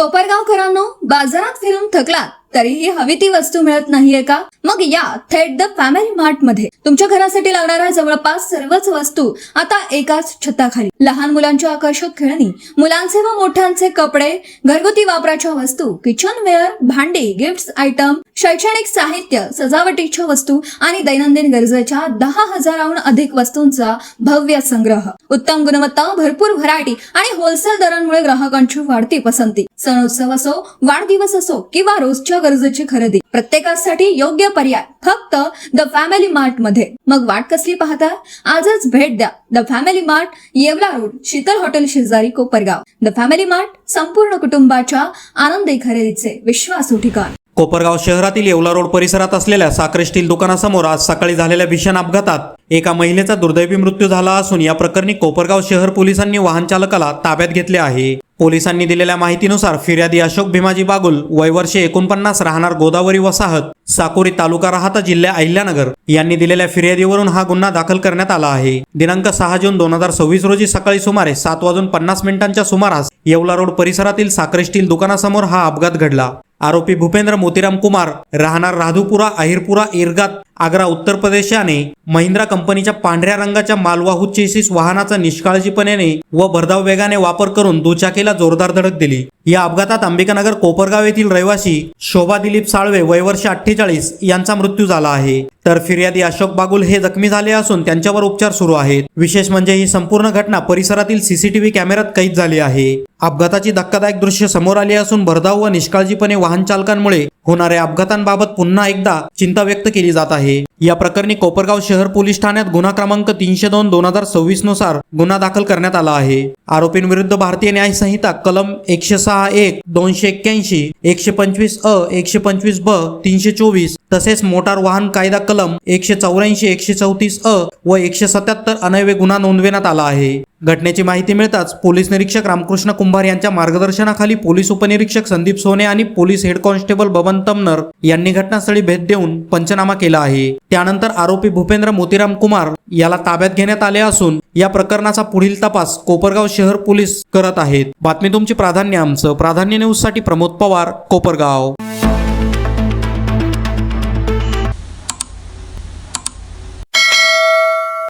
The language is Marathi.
कोपरगावकरांनो, बाजारात फिरून थकलात तरीही हवी ती वस्तू मिळत नाहीये का? मग या थेट द फॅमिली मार्ट मध्ये तुमच्या घरासाठी लागणाऱ्या जवळपास सर्वच वस्तू आता एकाच छताखाली. लहान मुलांची आकर्षक खेळणी, मुलांचे व मोठ्यांचे कपडे, घरगुती वापराच्या वस्तू, किचनवेअर, भांडी, गिफ्ट्स आयटम, शैक्षणिक साहित्य, सजावटीच्या वस्तू आणि दैनंदिन गरजेच्या 10,000हून अधिक वस्तूंचा भव्य संग्रह. उत्तम गुणवत्ता, भरपूर व्हरायटी आणि होलसेल दरांमुळे ग्राहकांची वाढती पसंती. सणोत्सव असो, वाढदिवस असो किंवा रोजच्या गरजेची खरेदी, प्रत्येकासाठी योग्य पर्याय फक्त द फॅमिली मार्ट मध्ये. मग वाट कसली पाहता? आजच भेट द्या the family mart, Yeola road, Sheetal hotel शेजारी, कोपरगाव. द फॅमिली मार्ट, संपूर्ण कुटुंबाच्या आनंदी खरेदीचे विश्वासू ठिकाण. कोपरगाव शहरातील येवला रोड परिसरात असलेल्या साखर स्टील दुकानासमोर आज सकाळी झालेल्या भीषण अपघातात एका महिलेचा दुर्दैवी मृत्यू झाला असून या प्रकरणी कोपरगाव शहर पोलिसांनी वाहन चालकाला ताब्यात घेतले आहे. पोलिसांनी दिलेल्या माहितीनुसार फिर्यादी अशोक भीमाजी बागुल, वय वर्षे 49, राहणार गोदावरी वसाहत, साकोरी, तालुका राहाता, जिल्हा अहिल्यानगर यांनी दिलेल्या फिर्यादीवरून हा गुन्हा दाखल करण्यात आला आहे. दिनांक 6 जून 2026 रोजी सकाळी सुमारे 7:50 सुमारास येवला रोड परिसरातील साखर स्टील दुकानासमोर हा अपघात घडला. आरोपी भूपेंद्र मोतीराम कुमार, राहणार राधुपुरा, अहिरपुरा, इरगात, आग्रा, उत्तर प्रदेश याने महिंद्रा कंपनीच्या पांढऱ्या रंगाच्या मालवाहू चेसिस वाहनाचा निष्काळजीपणे व भरधाव वेगाने वापर करून दुचाकीला जोरदार धडक दिली. या अपघातात अंबिकानगर कोपरगाव येथील रहिवासी शोभा दिलीप साळवे, वय वर्ष 48 यांचा मृत्यू झाला आहे. तर फिर्यादी अशोक बागुल हे जखमी झाले असून त्यांच्यावर उपचार सुरू आहेत. विशेष म्हणजे ही संपूर्ण घटना परिसरातील सीसीटीव्ही कॅमेऱ्यात कैद झाली आहे. अपघाताची धक्कादायक दृश्य समोर आली असून भरधाव व निष्काळजीपणे वाहन चालकांमुळे होणाऱ्या अपघातांबाबत पुन्हा एकदा चिंता व्यक्त केली जात आहे. या प्रकरणी कोपरगाव शहर पोलीस ठाण्यात गुन्हा क्रमांक 302/2026 नुसार गुन्हा दाखल करण्यात आला आहे. आरोपींविरुद्ध भारतीय न्याय संहिता कलम 106(1), 281, 125 अ, 125 ब, 324 तसेच मोटार वाहन कायदा कलम 184, 134 अ व 177 अन्वये गुन्हा नोंदविण्यात आला आहे. घटनेची माहिती मिळताच पोलीस निरीक्षक रामकृष्ण कुंभार यांच्या मार्गदर्शनाखाली पोलीस उपनिरीक्षक संदीप सोने आणि police head constable Baban Tamnar यांनी घटनास्थळी भेट देऊन पंचनामा केला आहे. त्यानंतर आरोपी भूपेंद्र मोतीराम कुमार याला ताब्यात घेण्यात आले असून या प्रकरणाचा पुढील तपास कोपरगाव शहर पोलीस करत आहेत. बातमी तुमची, प्राधान्य आमचं. प्राधान्य न्यूज साठी प्रमोद पवार, कोपरगाव.